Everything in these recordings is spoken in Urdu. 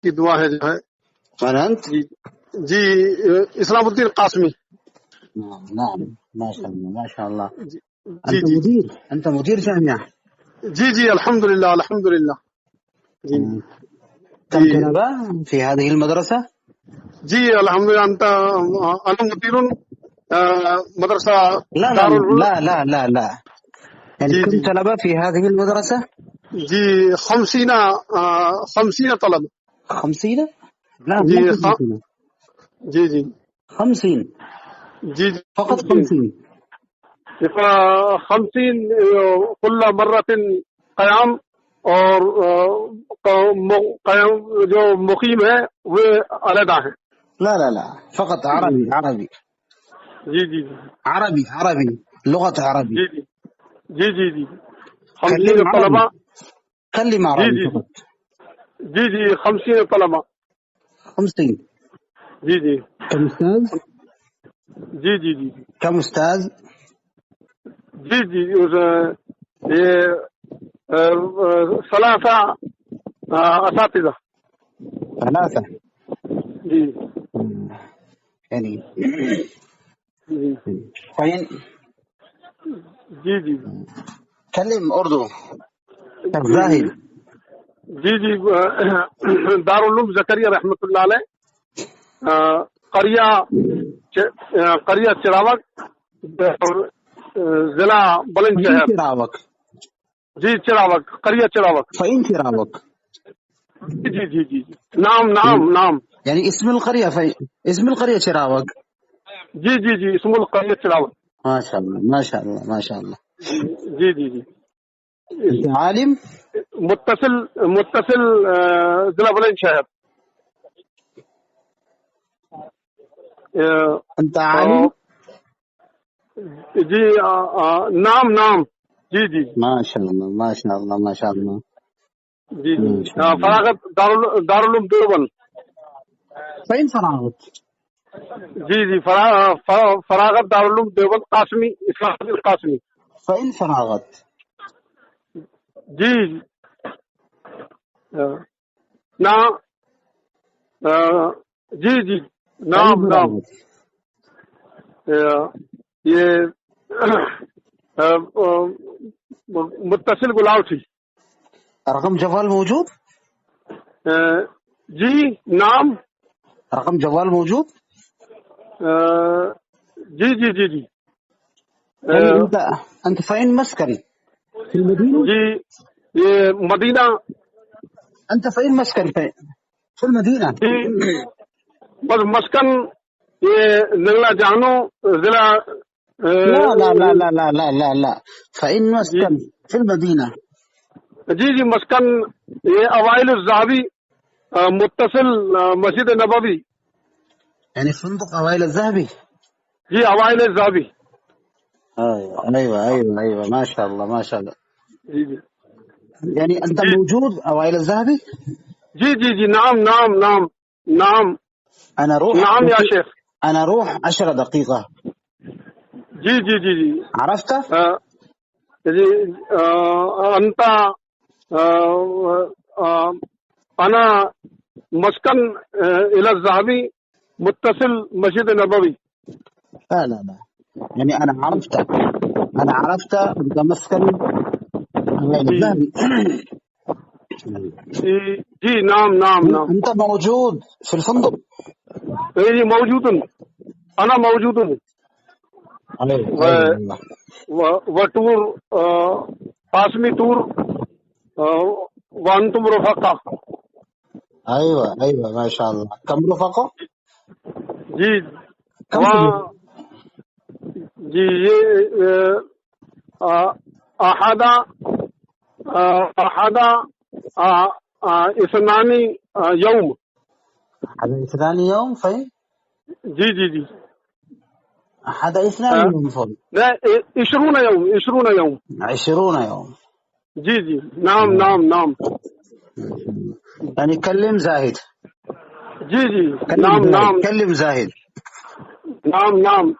کی دعا ہے جو ہے. من أنت؟ جی اسلام الدین قاسمی. نعم ما شاء الله ما شاء الله. جی أنت جی مدير أنت مدير جامعة. جی الحمد للہ الحمد للہ. جی كم جی طلبة في هذه المدرسة؟ جی الحمد للہ. انا مدیر مدرسہ لا لا دار العلوم. لا لا لا لا يعني جی كم جی طلبة في هذه المدرسة؟ جی 50 طلب. 50؟ لا جی ما في 50. جی جی 50 جی فقط 50. 50 كل مرة قیام. اور قیام جو مقیم ہے وہ علیحدہ ہے. لا لا لا فقط عربي عربي جی جی عربي عربي لغة عربي. جی جی جی جی 50 كلم عربي طلبہ. كلم جی عربي جی فقط. جی جی 50 طلبہ. 50. جی جی كم أستاذ؟ جی جی جی كم أستاذ؟ جی جی یہ 3 اساتذہ. 3. جی يعني جی فين جی جی كلم أردو. جی زاهد. جی جی دارالعلوم زکریا رحمۃ اللہ علیہ قریہ چراوک ضلع بلند فين شہر. تراوك؟ جی چراوک قریہ چراوک. فين تراوك؟ جی جی جی جی نام. يعني اسم القرية فين؟ اسم القرية تراوك. جی جی جی اسم القریہ چراوک. ما شاء الله ما شاء الله ما شاء الله. جی جی جی أنت عالم؟ متصل ضلع بلند شہر. أنت عالم؟ جی نام. جی جی ما شاء الله ما شاء الله ما شاء الله. جی جی ما شاء الله. فراغت دارالعلوم دیوبند. فين فراغت؟ جی جی فراغت دارالعلوم دیوبند قاسمی اسلام القاسمی. فين فراغت؟ جی نام. جی جی فين نام فراغت؟ یہ متصل گلاؤ تھی. رقم جوال موجود؟ جی نام. رقم جوال موجود؟ جی جی جی جی يعني أنت فين مسكن؟ في المدينة؟ جی یہ مدینہ. أنت فين مسكن في المدينة؟ جی بس مسکن یہ نگلا جانو ضلع. لا لا لا لا لا لا لا لا فإن مسكن في المدينة. جی جی مسکن یہ اوائل الذهبی متصل مسجد نبوی. يعني فندق أوائل الذهبي. جی اوائل الذهبی. أيوة ما شاء الله ما شاء الله. جی جی يعني أنت موجود أوائل الذهبي؟ جی جی جی نام. أنا أروح نعم يا شيخ. أنا أروح 10 دقيقة. جی جی جی جی عرفت؟ جی أنت أنا مسكن إلى الذهبي متصل مسجد نبوي. لا لا لا يعني أنا عرفت أنت مسكن أوائل الذهبي. جي نعم. أنت موجود في الفندق؟ جي موجود. أنا موجود. أيوة. وتور قاسمي تور وأنتم رفقا. أيوة ما شاء الله. كم رفقة؟ جي كم جي أحد 2 يوم. هذا 2 يوم فين؟ جي هذا 2 يوم فين؟ لا 20 يوم. 20 يوم. جي نعم. يعني كلم زاهد. جي نعم نعم كلم زاهد. نعم.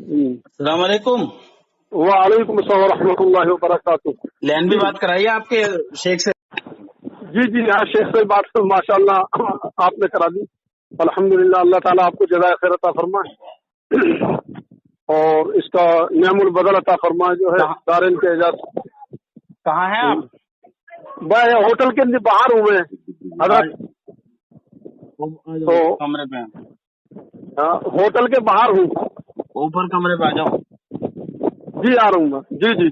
السلام علیکم. وعلیکم السلام ورحمۃ اللہ وبرکاتہ. لین بھی بات کرائیے آپ کے شیخ سے. جی جی ہاں شیخ سے بات ماشاءاللہ آپ نے کرا دی. الحمدللہ اللہ تعالیٰ آپ کو جزائے خیر عطا فرمائے اور اس کا نعم البدل عطا فرمائے جو ہے دارین کے اعزاز. کہاں ہیں آپ؟ میں ہوٹل کے باہر ہوں میں حضرت. تو کمرے پہ ہوٹل کے باہر ہوں. اوپر کمرے پہ آ جاؤ. جی آ رہا ہوں میں. جی جی.